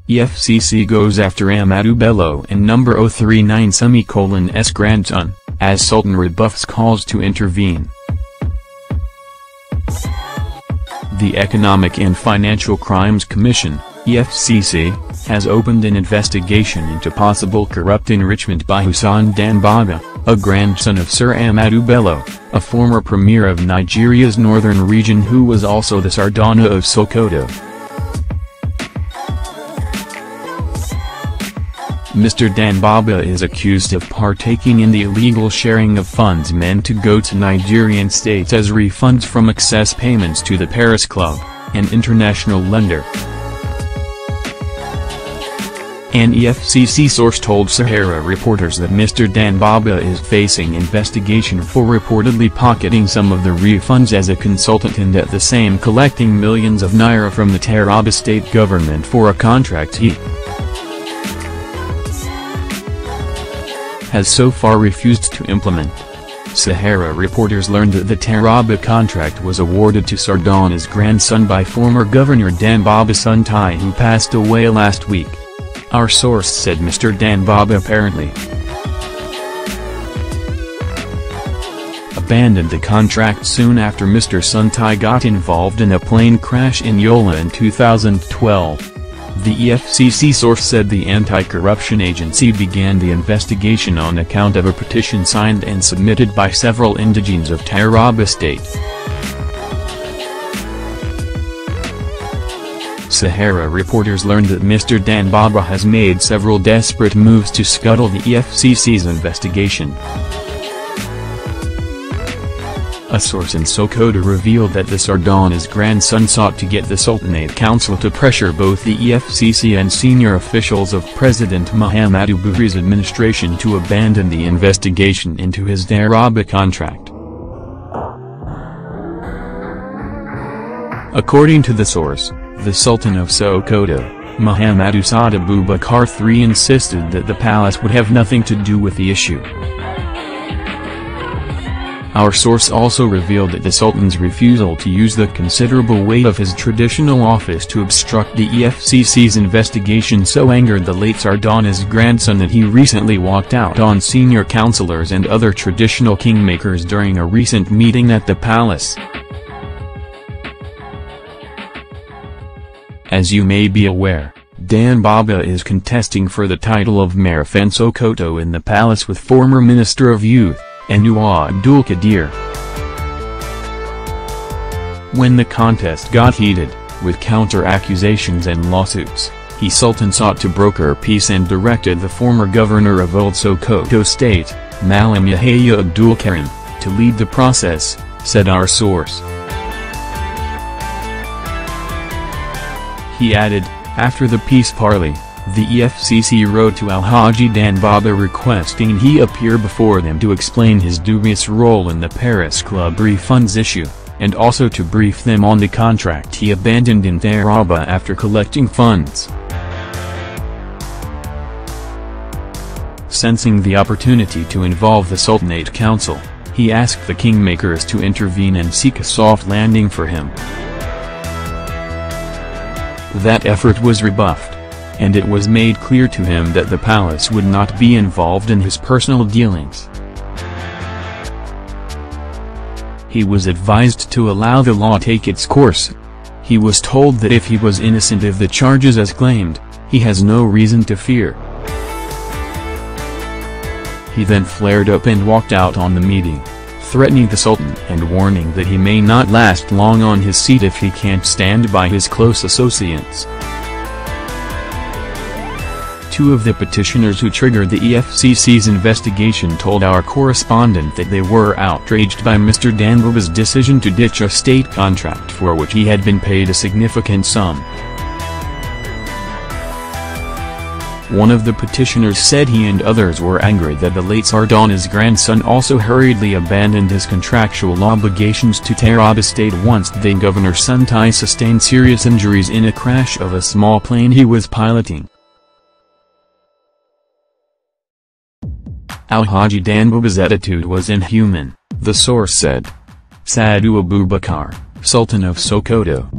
EFCC goes after Ahmadu Bello and number 039's grandson, as Sultan Rebuffs calls to intervene. The Economic and Financial Crimes Commission, EFCC, has opened an investigation into possible corrupt enrichment by Hassan Danbaba, a grandson of Sir Ahmadu Bello, a former premier of Nigeria's northern region who was also the Sardauna of Sokoto. Mr. Danbaba is accused of partaking in the illegal sharing of funds meant to go to Nigerian states as refunds from excess payments to the Paris Club, an international lender. An EFCC source told Sahara reporters that Mr. Danbaba is facing investigation for reportedly pocketing some of the refunds as a consultant and at the same collecting millions of naira from the Taraba state government for a contract he has so far refused to implement. Sahara reporters learned that the Taraba contract was awarded to Sardauna's grandson by former Governor Danbaba's son Tai, who passed away last week. Our source said Mr. Danbaba apparently abandoned the contract soon after Mr. Sultan got involved in a plane crash in Yola in 2012. The EFCC source said the anti-corruption agency began the investigation on account of a petition signed and submitted by several indigenes of Taraba state. Sahara reporters learned that Mr. Danbaba has made several desperate moves to scuttle the EFCC's investigation. A source in Sokoto revealed that the Sardauna's grandson sought to get the Sultanate Council to pressure both the EFCC and senior officials of President Muhammadu Buhari's administration to abandon the investigation into his Taraba contract. According to the source, the Sultan of Sokoto, Muhammadu Abubakar III, insisted that the palace would have nothing to do with the issue. Our source also revealed that the Sultan's refusal to use the considerable weight of his traditional office to obstruct the EFCC's investigation so angered the late Sardauna's grandson that he recently walked out on senior councillors and other traditional kingmakers during a recent meeting at the palace. As you may be aware, Danbaba is contesting for the title of Mayor of Sokoto in the palace with former Minister of Youth, Anwar Abdul Qadir. When the contest got heated, with counter-accusations and lawsuits, Sultan sought to broker peace and directed the former governor of Old Sokoto State, Malam Yahya Abdul Karim, to lead the process, said our source. He added, after the peace parley, the EFCC wrote to Alhaji Danbaba requesting he appear before them to explain his dubious role in the Paris Club refunds issue, and also to brief them on the contract he abandoned in Taraba after collecting funds. Sensing the opportunity to involve the Sultanate Council, he asked the kingmakers to intervene and seek a soft landing for him. That effort was rebuffed, and it was made clear to him that the palace would not be involved in his personal dealings. He was advised to allow the law take its course. He was told that if he was innocent of the charges as claimed, he has no reason to fear. He then flared up and walked out on the meeting, threatening the Sultan and warning that he may not last long on his seat if he can't stand by his close associates. Two of the petitioners who triggered the EFCC's investigation told our correspondent that they were outraged by Mr. Danbaba's decision to ditch a state contract for which he had been paid a significant sum. One of the petitioners said he and others were angry that the late Sardauna's grandson also hurriedly abandoned his contractual obligations to Taraba State once then Governor Sultan sustained serious injuries in a crash of a small plane he was piloting. Alhaji Danbaba's attitude was inhuman, the source said. Sadu Abubakar, Sultan of Sokoto.